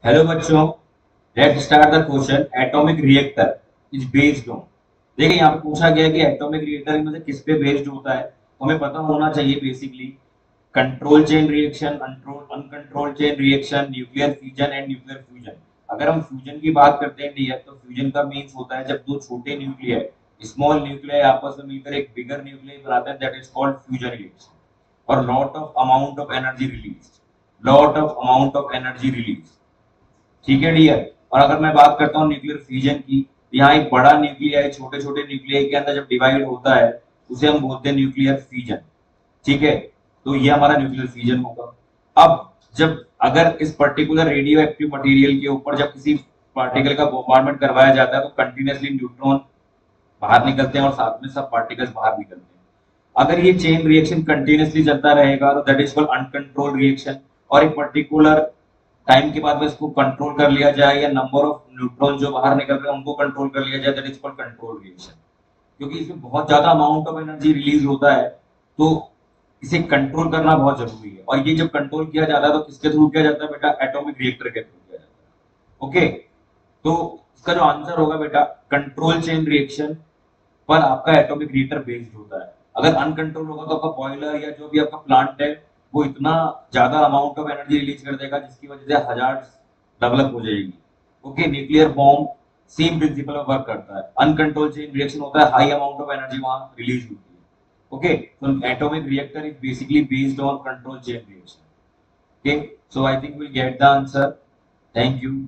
Hello बच्चों, let's start the question. Atomic reactor is based on. देखिए यहाँ पे पूछा गया है कि एटॉमिक रिएक्टर में से किस पे बेस्ड होता है, तो हमें पता होना चाहिए basically control chain reaction, uncontrol chain reaction, nuclear fission and nuclear fusion. अगर हम फ्यूजन की बात करते हैं डियर, तो फ्यूजन का मीन्स होता है जब दो छोटे न्यूक्लियर, स्मॉल न्यूक्लियर आपस में मिलकर एक बिगर न्यूक्लियर बनाते हैं, that is called fusion reaction. और lot of amount of energy release. ठीक है डियर। और अगर मैं बात करता हूँ न्यूक्लियर फ्यूजन की, यहाँ एक बड़ा न्यूक्लियर छोटे छोटे न्यूक्लियर के अंदर जब डिवाइड होता है उसे हम बोलते हैं न्यूक्लियर फ्यूजन। ठीक है, तो ये हमारा न्यूक्लियर फ्यूजन होगा। अब जब अगर इस पर्टिकुलर रेडियो एक्टिव मटेरियल के ऊपर जब किसी पार्टिकल का बॉम्बार्डमेंट करवाया जाता है तो कंटिन्यूसली न्यूट्रॉन बाहर निकलते हैं और साथ में सब पार्टिकल्स बाहर निकलते हैं। अगर ये चेन रिएक्शन कंटिन्यूसली चलता रहेगा तो that is called uncontrolled reaction. और एक पर्टिकुलर टाइम के बाद में इसको कंट्रोल कर लिया जाए या नंबर ऑफ न्यूट्रॉन जो बाहर निकल रहे हैं उनको कंट्रोल कर लिया जाए, that is called control reaction. क्योंकि इसमें बहुत ज्यादा अमाउंट ऑफ एनर्जी रिलीज होता है, तो इसे कंट्रोल करना बहुत जरूरी है। और ये जब कंट्रोल किया जाता है तो किसके थ्रू किया जाता है बेटा? एटॉमिक रिएक्टर के थ्रू किया जाता है। ओके, तो इसका जो आंसर होगा बेटा, कंट्रोल चेन रिएक्शन पर आपका एटॉमिक रिएक्टर बेस्ड होता है। अगर अनकंट्रोल होगा तो आपका बॉयलर या जो भी आपका प्लांट है वो इतना ज्यादा अमाउंट ऑफ एनर्जी रिलीज कर देगा जिसकी वजह से हजार डेवलप हो जाएगी। Okay, nuclear bomb same principle में वर्क करता है। अनकंट्रोल चेन रिएक्शन होता है, हाई अमाउंट ऑफ एनर्जी वहां रिलीज होती है। Okay, so atomic reactor is basically based on control chain reaction. Okay, so I think we'll get the answer. Thank you.